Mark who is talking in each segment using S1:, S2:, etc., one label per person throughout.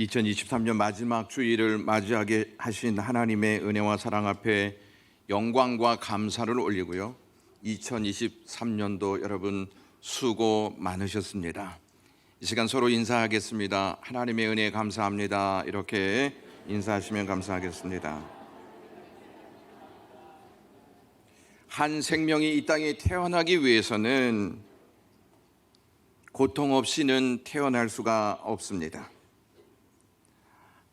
S1: 2023년 마지막 주일을 맞이하게 하신 하나님의 은혜와 사랑 앞에 영광과 감사를 올리고요. 2023년도 여러분 수고 많으셨습니다. 이 시간 서로 인사하겠습니다. 하나님의 은혜에 감사합니다. 이렇게 인사하시면 감사하겠습니다. 한 생명이 이 땅에 태어나기 위해서는 고통 없이는 태어날 수가 없습니다.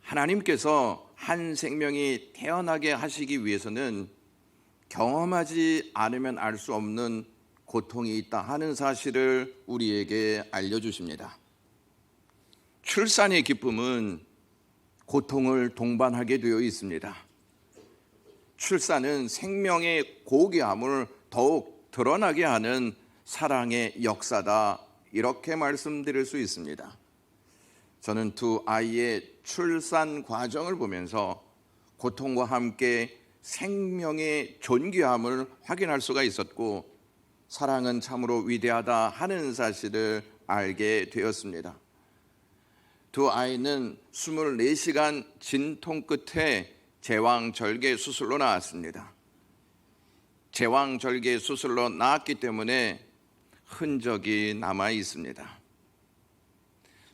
S1: 하나님께서 한 생명이 태어나게 하시기 위해서는 경험하지 않으면 알 수 없는 고통이 있다 하는 사실을 우리에게 알려주십니다. 출산의 기쁨은 고통을 동반하게 되어 있습니다. 출산은 생명의 고귀함을 더욱 드러나게 하는 사랑의 역사다, 이렇게 말씀드릴 수 있습니다. 저는 두 아이의 출산 과정을 보면서 고통과 함께 생명의 존귀함을 확인할 수가 있었고, 사랑은 참으로 위대하다 하는 사실을 알게 되었습니다. 두 아이는 24시간 진통 끝에 제왕절개 수술로 나왔습니다. 제왕절개 수술로 나왔기 때문에 흔적이 남아 있습니다.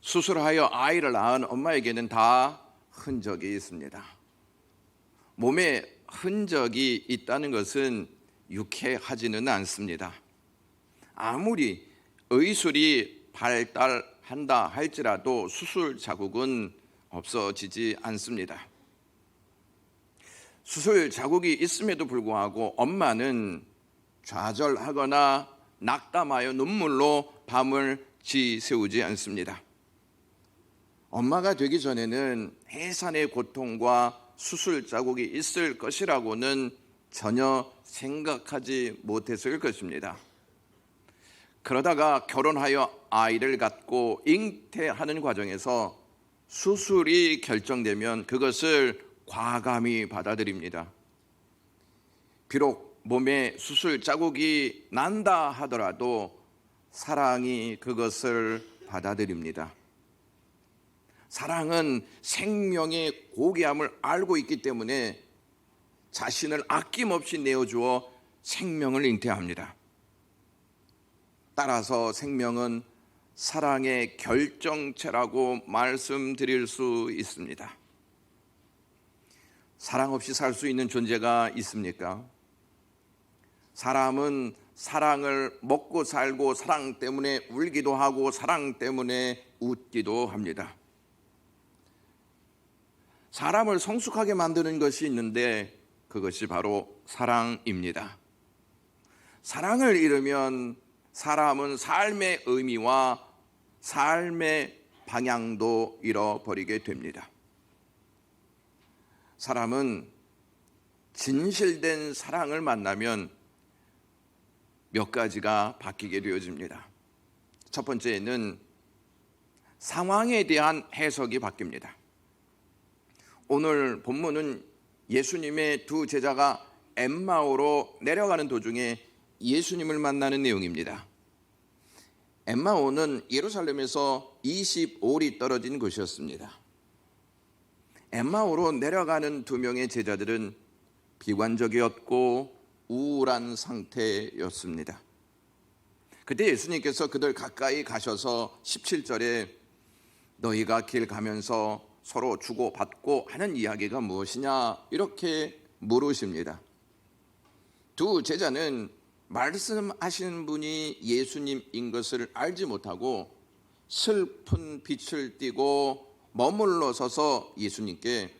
S1: 수술하여 아이를 낳은 엄마에게는 다 흔적이 있습니다. 몸에 흔적이 있다는 것은 유쾌하지는 않습니다. 아무리 의술이 발달한다 할지라도 수술 자국은 없어지지 않습니다. 수술 자국이 있음에도 불구하고 엄마는 좌절하거나 낙담하여 눈물로 밤을 지새우지 않습니다. 엄마가 되기 전에는 해산의 고통과 수술 자국이 있을 것이라고는 전혀 생각하지 못했을 것입니다. 그러다가 결혼하여 아이를 갖고 잉태하는 과정에서 수술이 결정되면 그것을 과감히 받아들입니다. 비록 몸에 수술 자국이 난다 하더라도 사랑이 그것을 받아들입니다. 사랑은 생명의 고귀함을 알고 있기 때문에 자신을 아낌없이 내어주어 생명을 잉태합니다. 따라서 생명은 사랑의 결정체라고 말씀드릴 수 있습니다. 사랑 없이 살 수 있는 존재가 있습니까? 사람은 사랑을 먹고 살고 사랑 때문에 울기도 하고 사랑 때문에 웃기도 합니다. 사람을 성숙하게 만드는 것이 있는데 그것이 바로 사랑입니다. 사랑을 잃으면 사람은 삶의 의미와 삶의 방향도 잃어버리게 됩니다. 사람은 진실된 사랑을 만나면 몇 가지가 바뀌게 되어집니다. 첫 번째는 상황에 대한 해석이 바뀝니다. 오늘 본문은 예수님의 두 제자가 엠마오로 내려가는 도중에 예수님을 만나는 내용입니다. 엠마오는 예루살렘에서 25리 떨어진 곳이었습니다. 엠마오로 내려가는 두 명의 제자들은 비관적이었고 우울한 상태였습니다. 그때 예수님께서 그들 가까이 가셔서 17절에 너희가 길 가면서 서로 주고받고 하는 이야기가 무엇이냐 이렇게 물으십니다. 두 제자는 말씀하시는 분이 예수님인 것을 알지 못하고 슬픈 빛을 띠고 머물러 서서 예수님께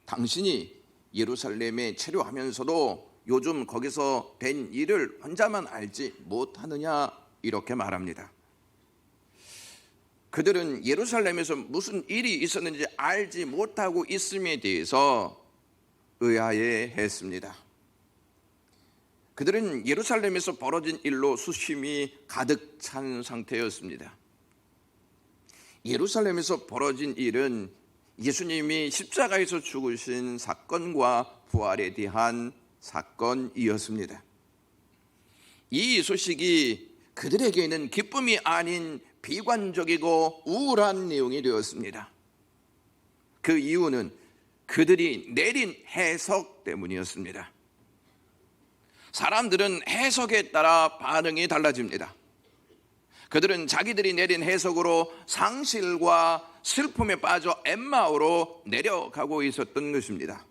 S1: 당신이 예루살렘에 체류하면서도 요즘 거기서 된 일을 혼자만 알지 못하느냐 이렇게 말합니다. 그들은 예루살렘에서 무슨 일이 있었는지 알지 못하고 있음에 대해서 의아해했습니다. 그들은 예루살렘에서 벌어진 일로 수심이 가득 찬 상태였습니다. 예루살렘에서 벌어진 일은 예수님이 십자가에서 죽으신 사건과 부활에 대한 사건이었습니다. 이 소식이 그들에게는 기쁨이 아닌 비관적이고 우울한 내용이 되었습니다. 그 이유는 그들이 내린 해석 때문이었습니다. 사람들은 해석에 따라 반응이 달라집니다. 그들은 자기들이 내린 해석으로 상실과 슬픔에 빠져 엠마오로 내려가고 있었던 것입니다.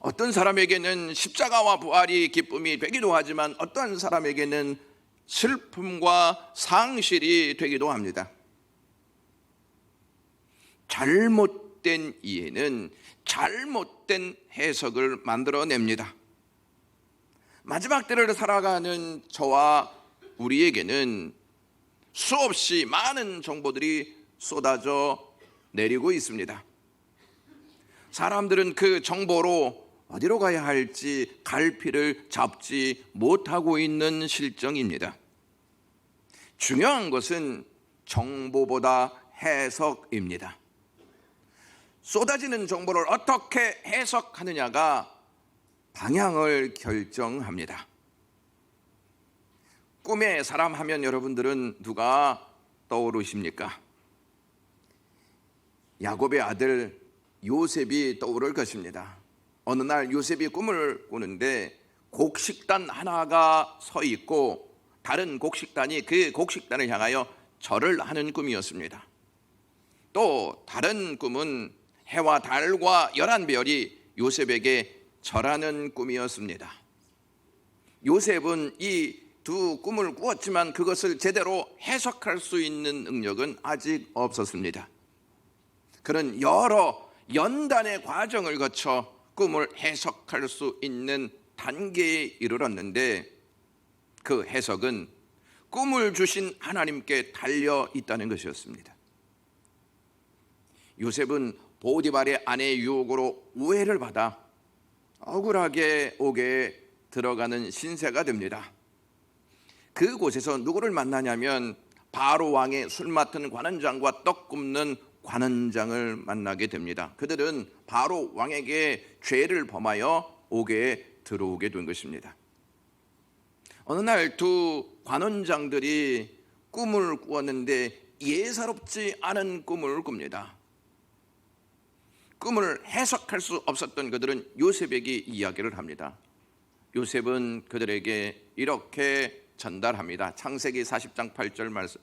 S1: 어떤 사람에게는 십자가와 부활이 기쁨이 되기도 하지만 어떤 사람에게는 슬픔과 상실이 되기도 합니다. 잘못된 이해는 잘못된 해석을 만들어냅니다. 마지막 때를 살아가는 저와 우리에게는 수없이 많은 정보들이 쏟아져 내리고 있습니다. 사람들은 그 정보로 어디로 가야 할지 갈피를 잡지 못하고 있는 실정입니다. 중요한 것은 정보보다 해석입니다. 쏟아지는 정보를 어떻게 해석하느냐가 방향을 결정합니다. 꿈의 사람 하면 여러분들은 누가 떠오르십니까? 야곱의 아들 요셉이 떠오를 것입니다. 어느 날 요셉이 꿈을 꾸는데 곡식단 하나가 서 있고 다른 곡식단이 그 곡식단을 향하여 절을 하는 꿈이었습니다. 또 다른 꿈은 해와 달과 11별이 요셉에게 절하는 꿈이었습니다. 요셉은 이 두 꿈을 꾸었지만 그것을 제대로 해석할 수 있는 능력은 아직 없었습니다. 그는 여러 연단의 과정을 거쳐 꿈을 해석할 수 있는 단계에 이르렀는데 그 해석은 꿈을 주신 하나님께 달려 있다는 것이었습니다. 요셉은 보디발의 아내의 유혹으로 우애를 받아 억울하게 옥에 들어가는 신세가 됩니다. 그곳에서 누구를 만나냐면 바로 왕의 술 맡은 관원장과 떡 굽는 관원장을 만나게 됩니다. 그들은 바로 왕에게 죄를 범하여 옥에 들어오게 된 것입니다. 어느 날 두 관원장들이 꿈을 꾸었는데 예사롭지 않은 꿈을 꿉니다. 꿈을 해석할 수 없었던 그들은 요셉에게 이야기를 합니다. 요셉은 그들에게 이렇게 전달합니다. 창세기 40장 8절 말씀.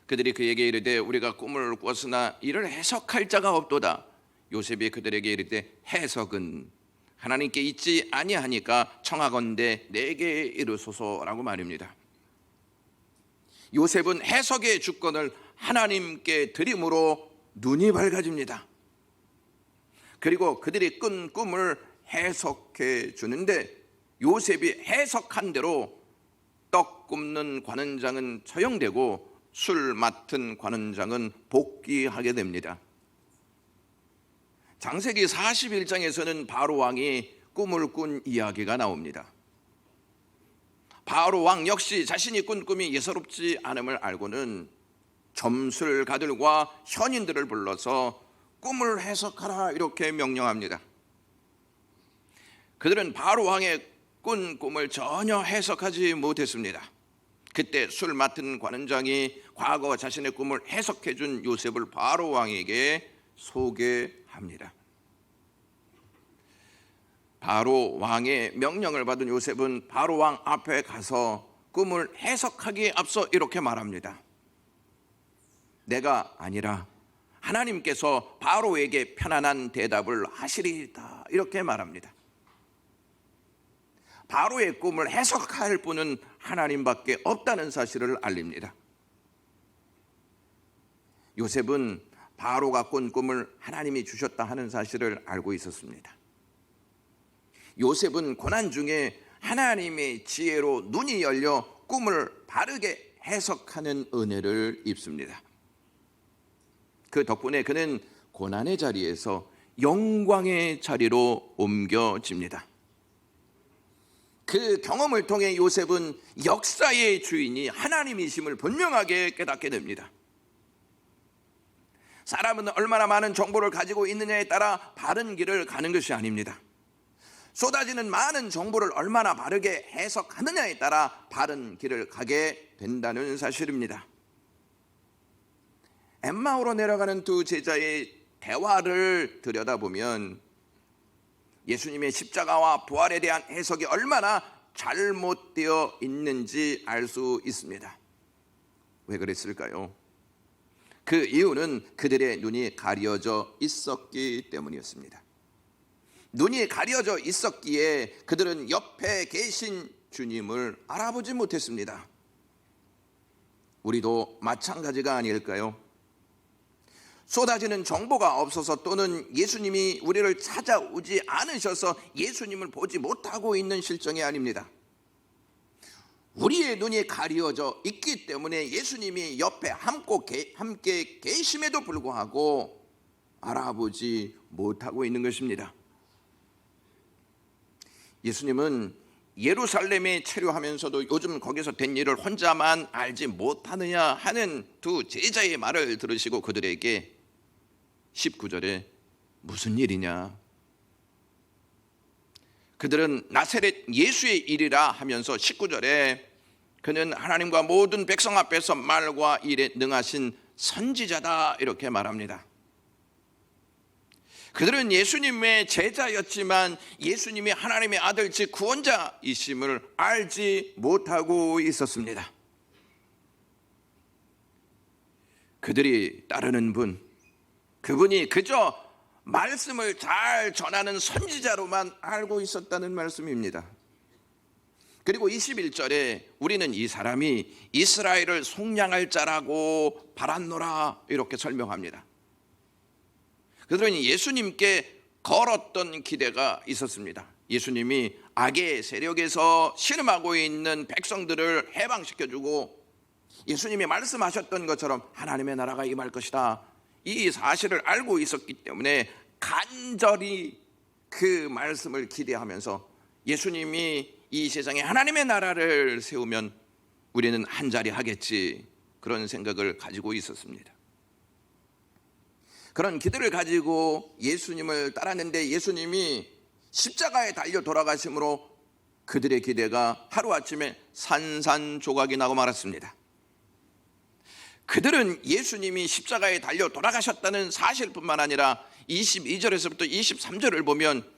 S1: 그들이 그에게 이르되 우리가 꿈을 꾸었으나 이를 해석할 자가 없도다. 요셉이 그들에게 이르되 해석은 하나님께 있지 아니하니까 청하건대 내게 이르소서라고 말입니다. 요셉은 해석의 주권을 하나님께 드림으로 눈이 밝아집니다. 그리고 그들이 꾼 꿈을 해석해 주는데 요셉이 해석한 대로 떡 굽는 관원장은 처형되고 술 맡은 관원장은 복귀하게 됩니다. 창세기 41장에서는 바로 왕이 꿈을 꾼 이야기가 나옵니다. 바로 왕 역시 자신이 꾼 꿈이 예사롭지 않음을 알고는 점술가들과 현인들을 불러서 꿈을 해석하라 이렇게 명령합니다. 그들은 바로 왕의 꾼 꿈을 전혀 해석하지 못했습니다. 그때 술 맡은 관원장이 과거 자신의 꿈을 해석해 준 요셉을 바로 왕에게 소개합니다. 바로 왕의 명령을 받은 요셉은 바로 왕 앞에 가서 꿈을 해석하기에 앞서 이렇게 말합니다. 내가 아니라 하나님께서 바로에게 편안한 대답을 하시리이다 이렇게 말합니다. 바로의 꿈을 해석할 분은 하나님밖에 없다는 사실을 알립니다. 요셉은 바로가 꾼 꿈을 하나님이 주셨다 하는 사실을 알고 있었습니다. 요셉은 고난 중에 하나님의 지혜로 눈이 열려 꿈을 바르게 해석하는 은혜를 입습니다. 그 덕분에 그는 고난의 자리에서 영광의 자리로 옮겨집니다. 그 경험을 통해 요셉은 역사의 주인이 하나님이심을 분명하게 깨닫게 됩니다. 사람은 얼마나 많은 정보를 가지고 있느냐에 따라 바른 길을 가는 것이 아닙니다. 쏟아지는 많은 정보를 얼마나 바르게 해석하느냐에 따라 바른 길을 가게 된다는 사실입니다. 엠마오로 내려가는 두 제자의 대화를 들여다보면 예수님의 십자가와 부활에 대한 해석이 얼마나 잘못되어 있는지 알 수 있습니다. 왜 그랬을까요? 그 이유는 그들의 눈이 가려져 있었기 때문이었습니다. 눈이 가려져 있었기에 그들은 옆에 계신 주님을 알아보지 못했습니다. 우리도 마찬가지가 아닐까요? 쏟아지는 정보가 없어서 또는 예수님이 우리를 찾아오지 않으셔서 예수님을 보지 못하고 있는 실정이 아닙니다. 우리의 눈이 가려져 있기 때문에 예수님이 옆에 함께 계심에도 불구하고 알아보지 못하고 있는 것입니다. 예수님은 예루살렘에 체류하면서도 요즘 거기서 된 일을 혼자만 알지 못하느냐 하는 두 제자의 말을 들으시고 그들에게 19절에 무슨 일이냐, 그들은 나사렛 예수의 일이라 하면서 19절에 그는 하나님과 모든 백성 앞에서 말과 일에 능하신 선지자다 이렇게 말합니다. 그들은 예수님의 제자였지만 예수님이 하나님의 아들 즉 구원자이심을 알지 못하고 있었습니다. 그들이 따르는 분, 그분이 그저 말씀을 잘 전하는 선지자로만 알고 있었다는 말씀입니다. 그리고 21절에 우리는 이 사람이 이스라엘을 속량할 자라고 바랐노라 이렇게 설명합니다. 그들은 예수님께 걸었던 기대가 있었습니다. 예수님이 악의 세력에서 신음하고 있는 백성들을 해방시켜주고 예수님이 말씀하셨던 것처럼 하나님의 나라가 임할 것이다, 이 사실을 알고 있었기 때문에 간절히 그 말씀을 기대하면서 예수님이 이 세상에 하나님의 나라를 세우면 우리는 한자리 하겠지, 그런 생각을 가지고 있었습니다. 그런 기대를 가지고 예수님을 따랐는데 예수님이 십자가에 달려 돌아가심으로 그들의 기대가 하루아침에 산산조각이 나고 말았습니다. 그들은 예수님이 십자가에 달려 돌아가셨다는 사실뿐만 아니라 22절에서부터 23절을 보면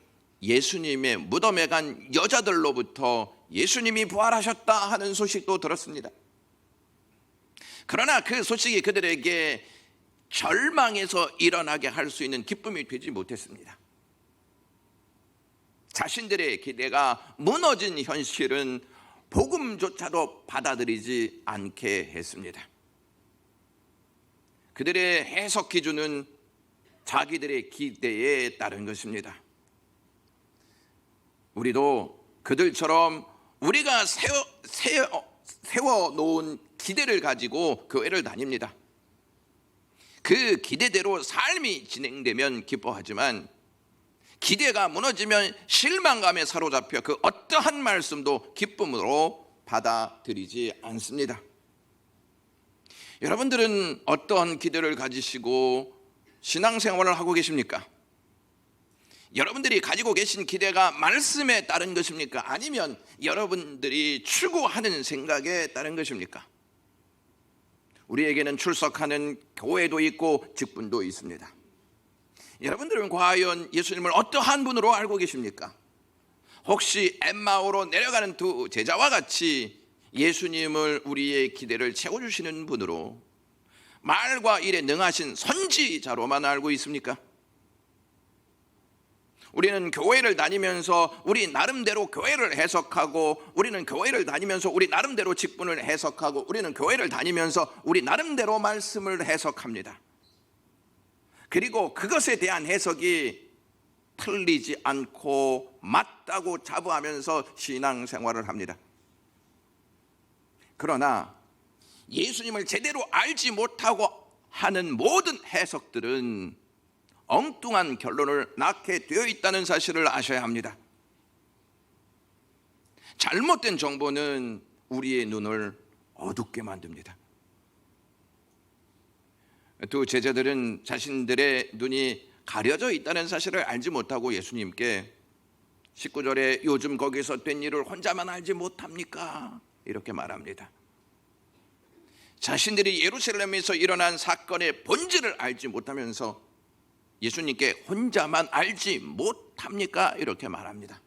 S1: 예수님의 무덤에 간 여자들로부터 예수님이 부활하셨다 하는 소식도 들었습니다. 그러나 그 소식이 그들에게 절망에서 일어나게 할 수 있는 기쁨이 되지 못했습니다. 자신들의 기대가 무너진 현실은 복음조차도 받아들이지 않게 했습니다. 그들의 해석 기준은 자기들의 기대에 따른 것입니다. 우리도 그들처럼 우리가 세워놓은 기대를 가지고 교회를 다닙니다. 그 기대대로 삶이 진행되면 기뻐하지만 기대가 무너지면 실망감에 사로잡혀 그 어떠한 말씀도 기쁨으로 받아들이지 않습니다. 여러분들은 어떠한 기대를 가지시고 신앙생활을 하고 계십니까? 여러분들이 가지고 계신 기대가 말씀에 따른 것입니까? 아니면 여러분들이 추구하는 생각에 따른 것입니까? 우리에게는 출석하는 교회도 있고 직분도 있습니다. 여러분들은 과연 예수님을 어떠한 분으로 알고 계십니까? 혹시 엠마오로 내려가는 두 제자와 같이 예수님을 우리의 기대를 채워주시는 분으로 말과 일에 능하신 선지자로만 알고 있습니까? 우리는 교회를 다니면서 우리 나름대로 교회를 해석하고, 우리는 교회를 다니면서 우리 나름대로 직분을 해석하고, 우리는 교회를 다니면서 우리 나름대로 말씀을 해석합니다. 그리고 그것에 대한 해석이 틀리지 않고 맞다고 자부하면서 신앙생활을 합니다. 그러나 예수님을 제대로 알지 못하고 하는 모든 해석들은 엉뚱한 결론을 낳게 되어 있다는 사실을 아셔야 합니다. 잘못된 정보는 우리의 눈을 어둡게 만듭니다. 두 제자들은 자신들의 눈이 가려져 있다는 사실을 알지 못하고 예수님께 19절에 요즘 거기서 된 일을 혼자만 알지 못합니까? 이렇게 말합니다. 자신들이 예루살렘에서 일어난 사건의 본질을 알지 못하면서 예수님께 혼자만 알지 못합니까? 이렇게 말합니다.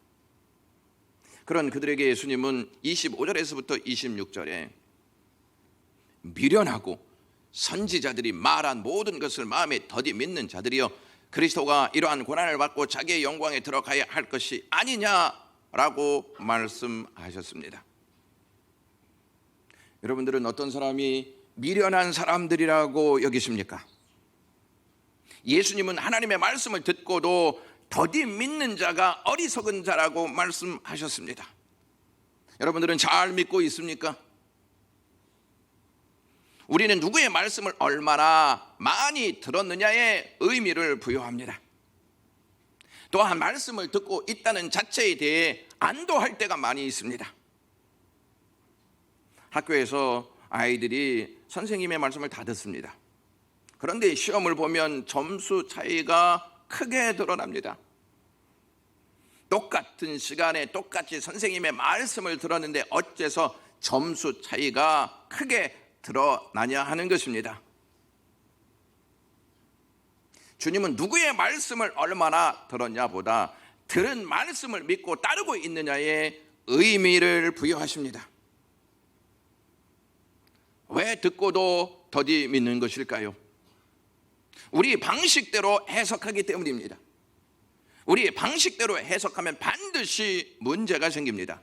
S1: 그런 그들에게 예수님은 25절에서부터 26절에 미련하고 선지자들이 말한 모든 것을 마음에 더디 믿는 자들이여 그리스도가 이러한 고난을 받고 자기의 영광에 들어가야 할 것이 아니냐라고 말씀하셨습니다. 여러분들은 어떤 사람이 미련한 사람들이라고 여기십니까? 예수님은 하나님의 말씀을 듣고도 더디 믿는 자가 어리석은 자라고 말씀하셨습니다. 여러분들은 잘 믿고 있습니까? 우리는 누구의 말씀을 얼마나 많이 들었느냐에 의미를 부여합니다. 또한 말씀을 듣고 있다는 자체에 대해 안도할 때가 많이 있습니다. 학교에서 아이들이 선생님의 말씀을 다 듣습니다. 그런데 시험을 보면 점수 차이가 크게 드러납니다. 똑같은 시간에 똑같이 선생님의 말씀을 들었는데 어째서 점수 차이가 크게 드러나냐 하는 것입니다. 주님은 누구의 말씀을 얼마나 들었냐 보다 들은 말씀을 믿고 따르고 있느냐에 의미를 부여하십니다. 왜 듣고도 더디 믿는 것일까요? 우리 방식대로 해석하기 때문입니다. 우리 방식대로 해석하면 반드시 문제가 생깁니다.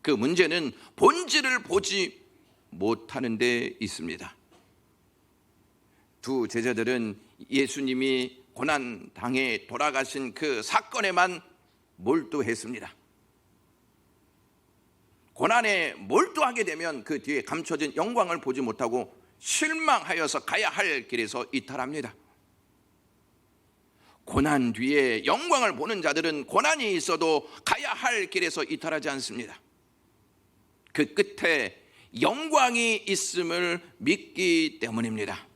S1: 그 문제는 본질을 보지 못하는 데 있습니다. 두 제자들은 예수님이 고난당해 돌아가신 그 사건에만 몰두했습니다. 고난에 몰두하게 되면 그 뒤에 감춰진 영광을 보지 못하고 실망하여서 가야 할 길에서 이탈합니다. 고난 뒤에 영광을 보는 자들은 고난이 있어도 가야 할 길에서 이탈하지 않습니다. 그 끝에 영광이 있음을 믿기 때문입니다.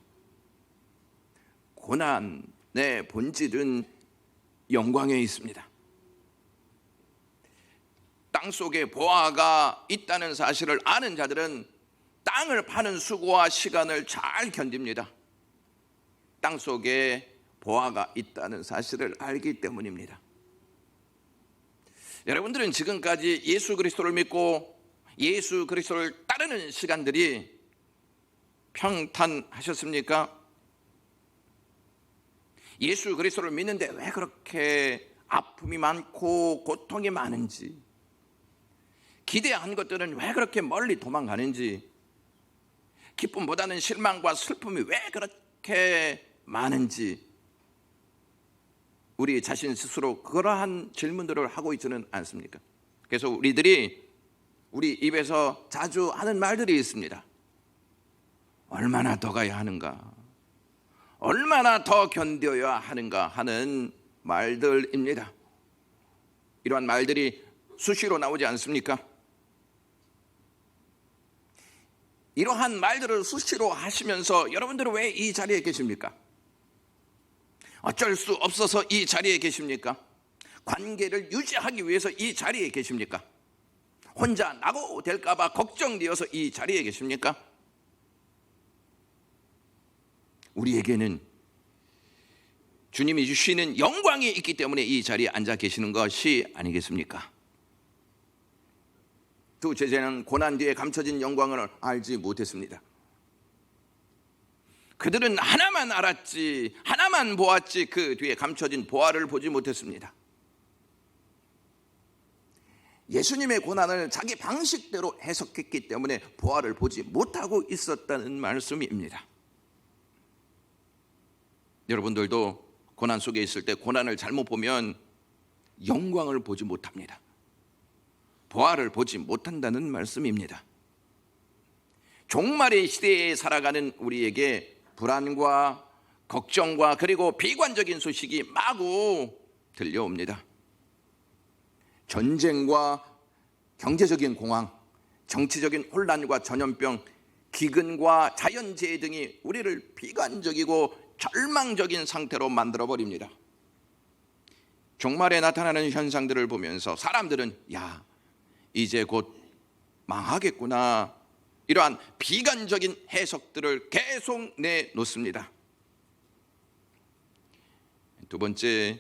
S1: 고난의 본질은 영광에 있습니다. 땅 속에 보화가 있다는 사실을 아는 자들은 땅을 파는 수고와 시간을 잘 견딥니다. 땅 속에 보화가 있다는 사실을 알기 때문입니다. 여러분들은 지금까지 예수 그리스도를 믿고 예수 그리스도를 따르는 시간들이 평탄하셨습니까? 예수 그리스도를 믿는데 왜 그렇게 아픔이 많고 고통이 많은지, 기대한 것들은 왜 그렇게 멀리 도망가는지, 기쁨보다는 실망과 슬픔이 왜 그렇게 많은지 우리 자신 스스로 그러한 질문들을 하고 있지는 않습니까? 그래서 우리 입에서 자주 하는 말들이 있습니다. 얼마나 더 가야 하는가? 얼마나 더 견뎌야 하는가 하는 말들입니다. 이러한 말들이 수시로 나오지 않습니까? 이러한 말들을 수시로 하시면서 여러분들은 왜 이 자리에 계십니까? 어쩔 수 없어서 이 자리에 계십니까? 관계를 유지하기 위해서 이 자리에 계십니까? 혼자 나고 될까 봐 걱정되어서 이 자리에 계십니까? 우리에게는 주님이 주시는 영광이 있기 때문에 이 자리에 앉아 계시는 것이 아니겠습니까? 두 제자는 고난 뒤에 감춰진 영광을 알지 못했습니다. 그들은 하나만 알았지, 하나만 보았지 그 뒤에 감춰진 보화를 보지 못했습니다. 예수님의 고난을 자기 방식대로 해석했기 때문에 보화를 보지 못하고 있었다는 말씀입니다. 여러분들도 고난 속에 있을 때 고난을 잘못 보면 영광을 보지 못합니다. 보화를 보지 못한다는 말씀입니다. 종말의 시대에 살아가는 우리에게 불안과 걱정과 그리고 비관적인 소식이 마구 들려옵니다. 전쟁과 경제적인 공황, 정치적인 혼란과 전염병, 기근과 자연재해 등이 우리를 비관적이고 절망적인 상태로 만들어버립니다. 종말에 나타나는 현상들을 보면서 사람들은 이제 곧 망하겠구나, 이러한 비관적인 해석들을 계속 내놓습니다. 두 번째,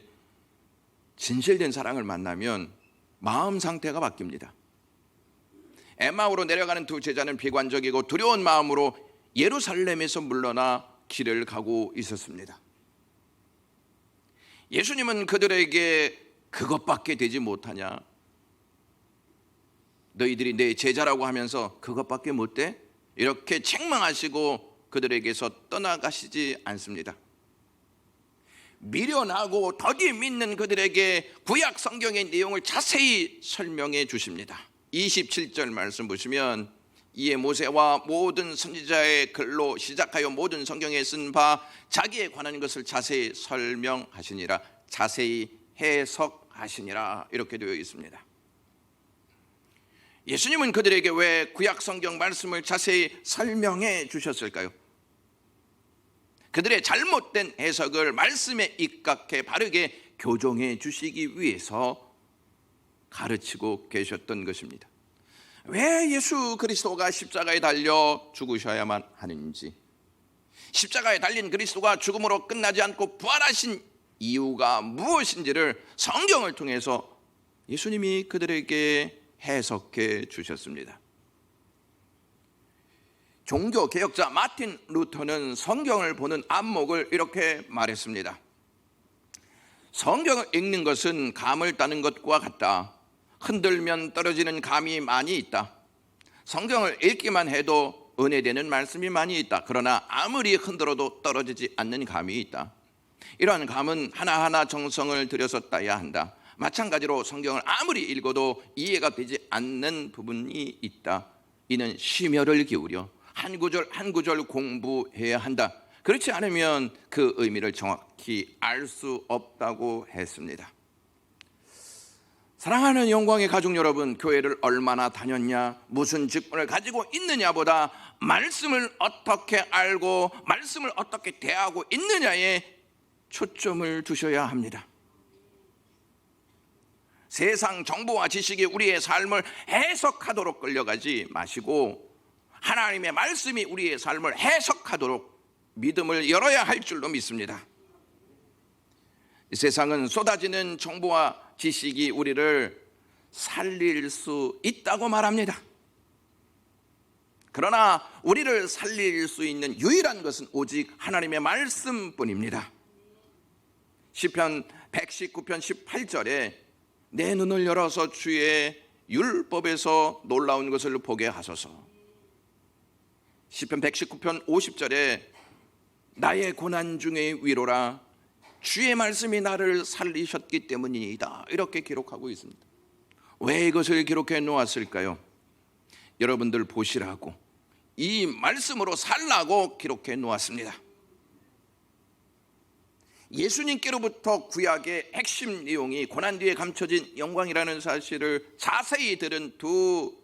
S1: 진실된 사랑을 만나면 마음 상태가 바뀝니다. 엠마오로 내려가는 두 제자는 비관적이고 두려운 마음으로 예루살렘에서 물러나 길을 가고 있었습니다. 예수님은 그들에게 그것밖에 되지 못하냐? 너희들이 내 제자라고 하면서 그것밖에 못 돼? 이렇게 책망하시고 그들에게서 떠나가시지 않습니다. 미련하고 더디 믿는 그들에게 구약 성경의 내용을 자세히 설명해 주십니다. 27절 말씀 보시면 이에 모세와 모든 선지자의 글로 시작하여 모든 성경에 쓴 바 자기에 관한 것을 자세히 설명하시니라, 자세히 해석하시니라 이렇게 되어 있습니다. 예수님은 그들에게 왜 구약 성경 말씀을 자세히 설명해 주셨을까요? 그들의 잘못된 해석을 말씀에 입각해 바르게 교정해 주시기 위해서 가르치고 계셨던 것입니다. 왜 예수 그리스도가 십자가에 달려 죽으셔야만 하는지, 십자가에 달린 그리스도가 죽음으로 끝나지 않고 부활하신 이유가 무엇인지를 성경을 통해서 예수님이 그들에게 해석해 주셨습니다. 종교 개혁자 마틴 루터는 성경을 보는 안목을 이렇게 말했습니다. 성경을 읽는 것은 감을 따는 것과 같다. 흔들면 떨어지는 감이 많이 있다. 성경을 읽기만 해도 은혜되는 말씀이 많이 있다. 그러나 아무리 흔들어도 떨어지지 않는 감이 있다. 이러한 감은 하나하나 정성을 들여서 따야 한다. 마찬가지로 성경을 아무리 읽어도 이해가 되지 않는 부분이 있다. 이는 심혈을 기울여 한 구절 한 구절 공부해야 한다. 그렇지 않으면 그 의미를 정확히 알 수 없다고 했습니다. 사랑하는 영광의 가족 여러분, 교회를 얼마나 다녔냐, 무슨 직분을 가지고 있느냐보다 말씀을 어떻게 알고 말씀을 어떻게 대하고 있느냐에 초점을 두셔야 합니다. 세상 정보와 지식이 우리의 삶을 해석하도록 끌려가지 마시고 하나님의 말씀이 우리의 삶을 해석하도록 믿음을 열어야 할 줄로 믿습니다. 이 세상은 쏟아지는 정보와 지식이 우리를 살릴 수 있다고 말합니다. 그러나 우리를 살릴 수 있는 유일한 것은 오직 하나님의 말씀뿐입니다. 시편 119편 18절에 내 눈을 열어서 주의 율법에서 놀라운 것을 보게 하소서. 시편 119편 50절에 나의 고난 중의 위로라 주의 말씀이 나를 살리셨기 때문이다 이렇게 기록하고 있습니다. 왜 이것을 기록해 놓았을까요? 여러분들 보시라고, 이 말씀으로 살라고 기록해 놓았습니다. 예수님께로부터 구약의 핵심 내용이 고난 뒤에 감춰진 영광이라는 사실을 자세히 들은 두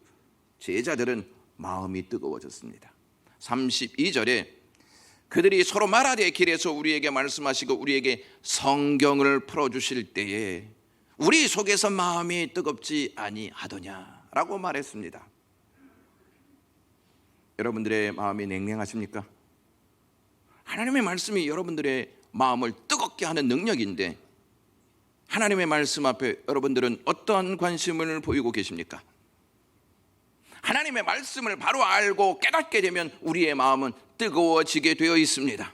S1: 제자들은 마음이 뜨거워졌습니다. 32절에 그들이 서로 말하되 길에서 우리에게 말씀하시고 우리에게 성경을 풀어주실 때에 우리 속에서 마음이 뜨겁지 아니하더냐라고 말했습니다. 여러분들의 마음이 냉랭하십니까? 하나님의 말씀이 여러분들의 마음을 뜨겁게 하는 능력인데 하나님의 말씀 앞에 여러분들은 어떠한 관심을 보이고 계십니까? 하나님의 말씀을 바로 알고 깨닫게 되면 우리의 마음은 뜨거워지게 되어 있습니다.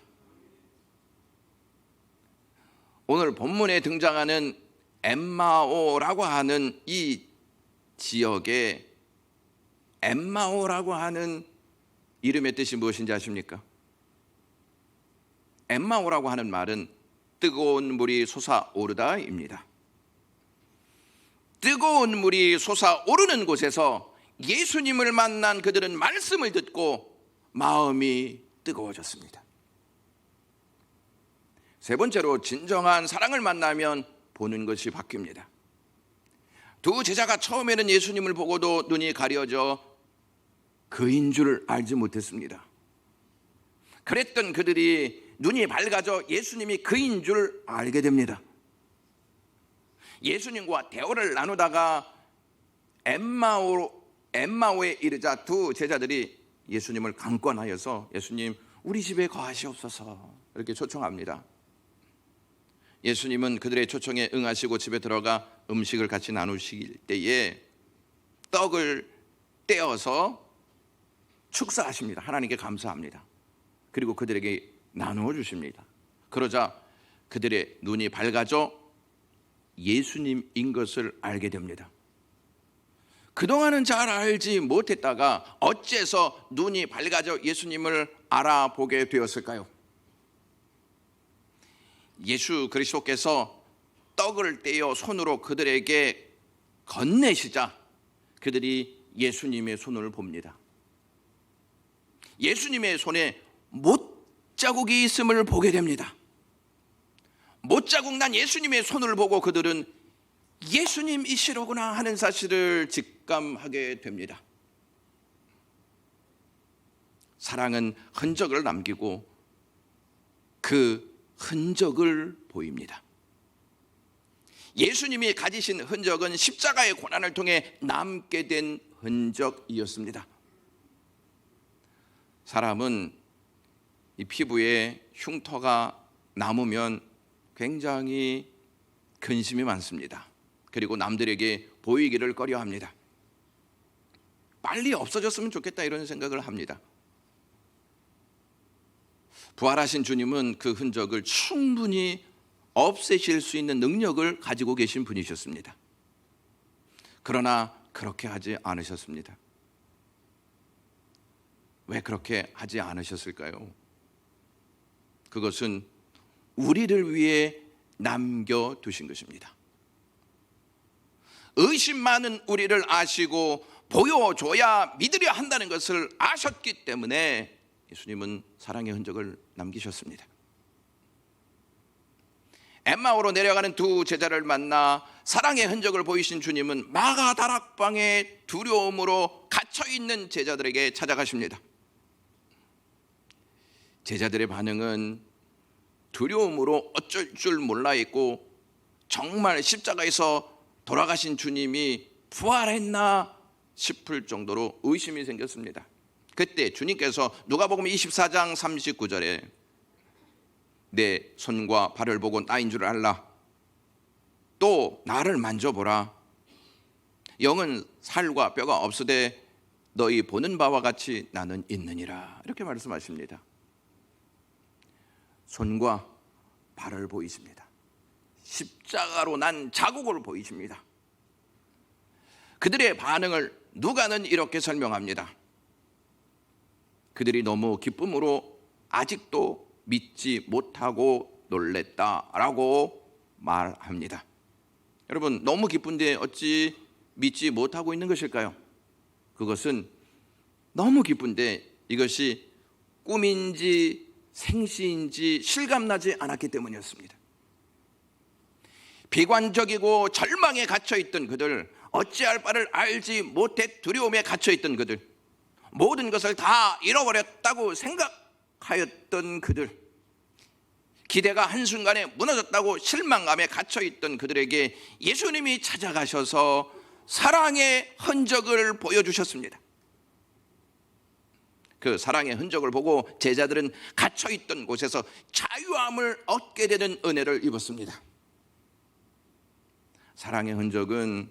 S1: 오늘 본문에 등장하는 엠마오라고 하는 이 지역에 엠마오라고 하는 이름의 뜻이 무엇인지 아십니까? 엠마오라고 하는 말은 뜨거운 물이 솟아오르다입니다. 뜨거운 물이 솟아오르는 곳에서 예수님을 만난 그들은 말씀을 듣고 마음이 뜨거워졌습니다. 세 번째로, 진정한 사랑을 만나면 보는 것이 바뀝니다. 두 제자가 처음에는 예수님을 보고도 눈이 가려져 그인 줄 알지 못했습니다. 그랬던 그들이 눈이 밝아져 예수님이 그인 줄 알게 됩니다. 예수님과 대화를 나누다가 엠마오에 이르자 두 제자들이 예수님을 강권하여서 예수님 우리 집에 거하시옵소서 이렇게 초청합니다. 예수님은 그들의 초청에 응하시고 집에 들어가 음식을 같이 나누실 때에 떡을 떼어서 축사하십니다. 하나님께 감사합니다. 그리고 그들에게 나누어 주십니다. 그러자 그들의 눈이 밝아져 예수님인 것을 알게 됩니다. 그동안은 잘 알지 못했다가 어째서 눈이 밝아져 예수님을 알아보게 되었을까요? 예수 그리스도께서 떡을 떼어 손으로 그들에게 건네시자 그들이 예수님의 손을 봅니다. 예수님의 손에 못자국이 있음을 보게 됩니다. 못자국 난 예수님의 손을 보고 그들은 예수님이시로구나 하는 사실을 직감하게 됩니다. 사랑은 흔적을 남기고 그 흔적을 보입니다. 예수님이 가지신 흔적은 십자가의 고난을 통해 남게 된 흔적이었습니다. 사람은 이 피부에 흉터가 남으면 굉장히 근심이 많습니다. 그리고 남들에게 보이기를 꺼려합니다. 빨리 없어졌으면 좋겠다 이런 생각을 합니다. 부활하신 주님은 그 흔적을 충분히 없애실 수 있는 능력을 가지고 계신 분이셨습니다. 그러나 그렇게 하지 않으셨습니다. 왜 그렇게 하지 않으셨을까요? 그것은 우리를 위해 남겨두신 것입니다. 의심 많은 우리를 아시고 보여줘야 믿으려 한다는 것을 아셨기 때문에 예수님은 사랑의 흔적을 남기셨습니다. 엠마오로 내려가는 두 제자를 만나 사랑의 흔적을 보이신 주님은 마가 다락방에 두려움으로 갇혀있는 제자들에게 찾아가십니다. 제자들의 반응은 두려움으로 어쩔 줄 몰라 있고 정말 십자가에서 돌아가신 주님이 부활했나 싶을 정도로 의심이 생겼습니다. 그때 주님께서 누가복음 24장 39절에 내 손과 발을 보고 나인 줄 알라. 또 나를 만져보라. 영은 살과 뼈가 없으되 너희 보는 바와 같이 나는 있느니라. 이렇게 말씀하십니다. 손과 발을 보이십니다. 십자가로 난 자국을 보이십니다. 그들의 반응을 누가는 이렇게 설명합니다. 그들이 너무 기쁨으로 아직도 믿지 못하고 놀랬다라고 말합니다. 여러분, 너무 기쁜데 어찌 믿지 못하고 있는 것일까요? 그것은 너무 기쁜데 이것이 꿈인지 생시인지 실감나지 않았기 때문이었습니다. 비관적이고 절망에 갇혀있던 그들, 어찌할 바를 알지 못해 두려움에 갇혀있던 그들, 모든 것을 다 잃어버렸다고 생각하였던 그들, 기대가 한순간에 무너졌다고 실망감에 갇혀있던 그들에게 예수님이 찾아가셔서 사랑의 흔적을 보여주셨습니다. 그 사랑의 흔적을 보고 제자들은 갇혀있던 곳에서 자유함을 얻게 되는 은혜를 입었습니다. 사랑의 흔적은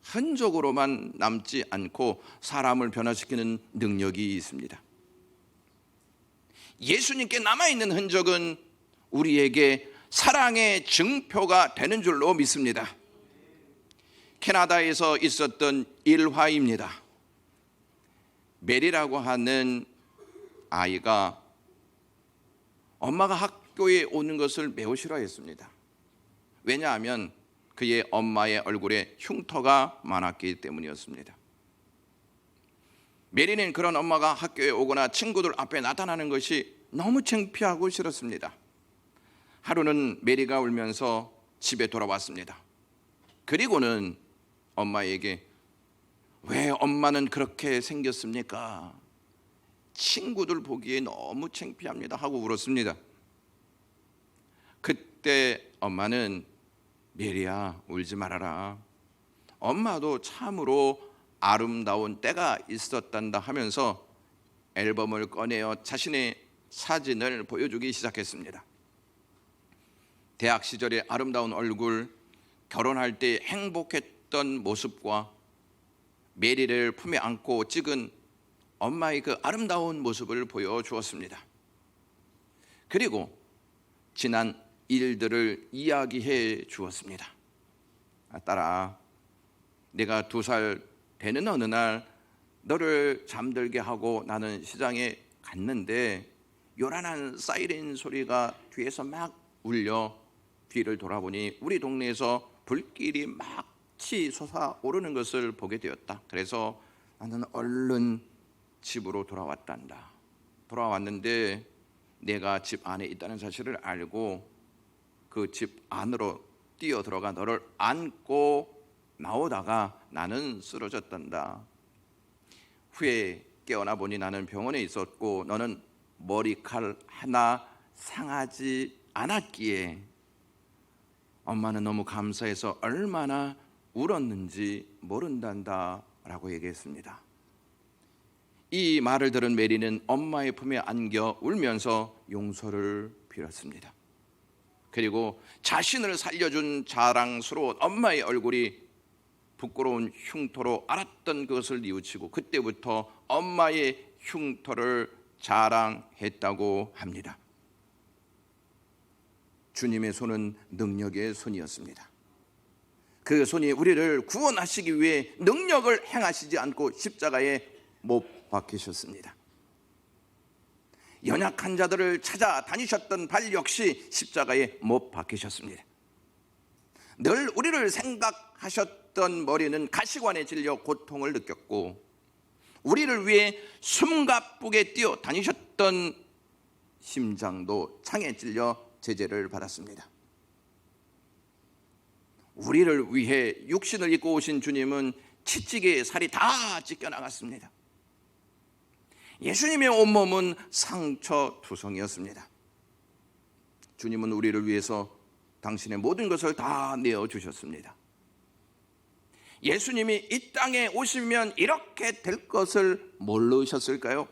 S1: 흔적으로만 남지 않고 사람을 변화시키는 능력이 있습니다. 예수님께 남아있는 흔적은 우리에게 사랑의 증표가 되는 줄로 믿습니다. 캐나다에서 있었던 일화입니다. 메리라고 하는 아이가 엄마가 학교에 오는 것을 매우 싫어했습니다. 왜냐하면 그의 엄마의 얼굴에 흉터가 많았기 때문이었습니다. 메리는 그런 엄마가 학교에 오거나 친구들 앞에 나타나는 것이 너무 창피하고 싫었습니다. 하루는 메리가 울면서 집에 돌아왔습니다. 그리고는 엄마에게 왜 엄마는 그렇게 생겼습니까? 친구들 보기에 너무 창피합니다 하고 울었습니다. 그때 엄마는 메리야, 울지 말아라. 엄마도 참으로 아름다운 때가 있었단다 하면서 앨범을 꺼내어 자신의 사진을 보여주기 시작했습니다. 대학 시절의 아름다운 얼굴, 결혼할 때 행복했던 모습과 메리를 품에 안고 찍은 엄마의 그 아름다운 모습을 보여주었습니다. 그리고 지난 일들을 이야기해 주었습니다. 딸아, 내가 2살 되는 어느 날 너를 잠들게 하고 나는 시장에 갔는데 요란한 사이렌 소리가 뒤에서 막 울려 뒤를 돌아보니 우리 동네에서 불길이 막치 솟아오르는 것을 보게 되었다. 그래서 나는 얼른 집으로 돌아왔단다. 돌아왔는데 내가 집 안에 있다는 사실을 알고 그 집 안으로 뛰어 들어가 너를 안고 나오다가 나는 쓰러졌단다. 후에 깨어나 보니 나는 병원에 있었고 너는 머리칼 하나 상하지 않았기에 엄마는 너무 감사해서 얼마나 울었는지 모른단다 라고 얘기했습니다. 이 말을 들은 메리는 엄마의 품에 안겨 울면서 용서를 빌었습니다. 그리고 자신을 살려준 자랑스러운 엄마의 얼굴이 부끄러운 흉터로 알았던 그것을 뉘우치고 그때부터 엄마의 흉터를 자랑했다고 합니다. 주님의 손은 능력의 손이었습니다. 그 손이 우리를 구원하시기 위해 능력을 행하시지 않고 십자가에 못 박히셨습니다. 연약한 자들을 찾아다니셨던 발 역시 십자가에 못 박히셨습니다. 늘 우리를 생각하셨던 머리는 가시관에 찔려 고통을 느꼈고 우리를 위해 숨가쁘게 뛰어다니셨던 심장도 창에 찔려 제재를 받았습니다. 우리를 위해 육신을 입고 오신 주님은 치찌개에 살이 다 찢겨나갔습니다. 예수님의 온몸은 상처투성이었습니다. 주님은 우리를 위해서 당신의 모든 것을 다 내어주셨습니다. 예수님이 이 땅에 오시면 이렇게 될 것을 모르셨을까요?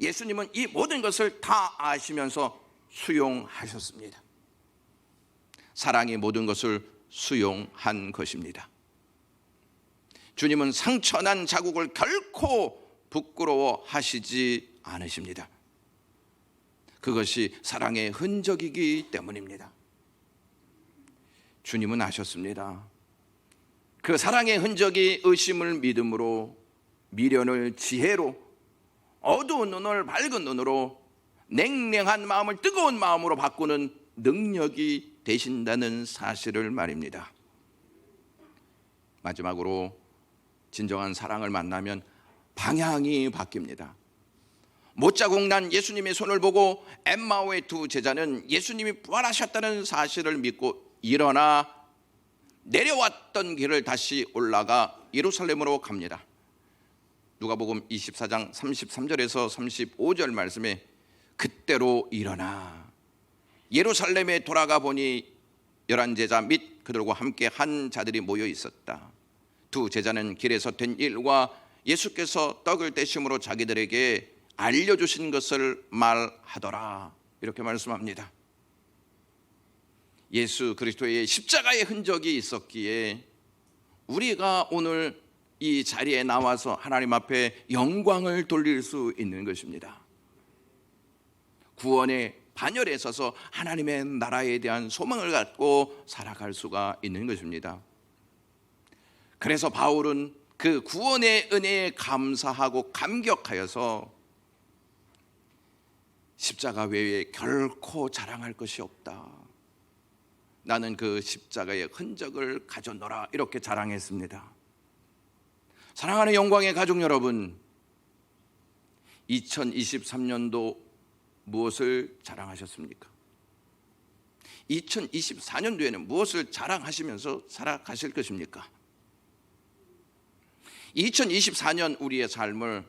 S1: 예수님은 이 모든 것을 다 아시면서 수용하셨습니다. 사랑이 모든 것을 수용한 것입니다. 주님은 상처난 자국을 결코 부끄러워하시지 않으십니다. 그것이 사랑의 흔적이기 때문입니다. 주님은 아셨습니다. 그 사랑의 흔적이 의심을 믿음으로, 미련을 지혜로, 어두운 눈을 밝은 눈으로, 냉랭한 마음을 뜨거운 마음으로 바꾸는 능력이 되신다는 사실을 말입니다. 마지막으로 진정한 사랑을 만나면 방향이 바뀝니다. 못자국 난 예수님의 손을 보고 엠마오의 2 제자는 예수님이 부활하셨다는 사실을 믿고 일어나 내려왔던 길을 다시 올라가 예루살렘으로 갑니다. 누가복음 24장 33절에서 35절 말씀에 그때로 일어나 예루살렘에 돌아가 보니 11제자 및 그들과 함께 한 자들이 모여 있었다. 2 제자는 길에서 된 일과 예수께서 떡을 떼심으로 자기들에게 알려주신 것을 말하더라. 이렇게 말씀합니다. 예수 그리스도의 십자가의 흔적이 있었기에 우리가 오늘 이 자리에 나와서 하나님 앞에 영광을 돌릴 수 있는 것입니다. 구원의 반열에 서서 하나님의 나라에 대한 소망을 갖고 살아갈 수가 있는 것입니다. 그래서 바울은 그 구원의 은혜에 감사하고 감격하여서 십자가 외에 결코 자랑할 것이 없다. 나는 그 십자가의 흔적을 가졌노라. 이렇게 자랑했습니다. 사랑하는 영광의 가족 여러분, 2023년도 무엇을 자랑하셨습니까? 2024년도에는 무엇을 자랑하시면서 살아가실 것입니까? 2024년 우리의 삶을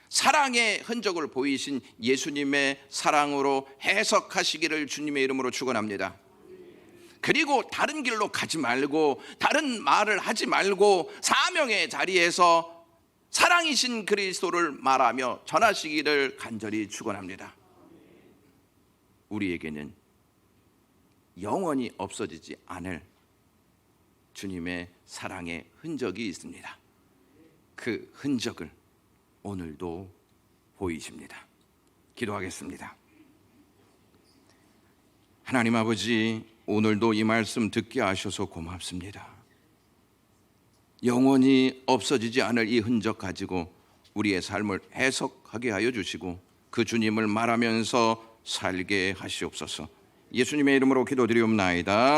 S1: 사랑의 흔적을 보이신 예수님의 사랑으로 해석하시기를 주님의 이름으로 축원합니다. 그리고 다른 길로 가지 말고 다른 말을 하지 말고 사명의 자리에서 사랑이신 그리스도를 말하며 전하시기를 간절히 축원합니다. 우리에게는 영원히 없어지지 않을 주님의 사랑의 흔적이 있습니다. 그 흔적을 오늘도 보이십니다. 기도하겠습니다. 하나님 아버지, 오늘도 이 말씀 듣게 하셔서 고맙습니다. 영원히 없어지지 않을 이 흔적 가지고 우리의 삶을 해석하게 하여 주시고 그 주님을 말하면서 살게 하시옵소서. 예수님의 이름으로 기도드리옵나이다.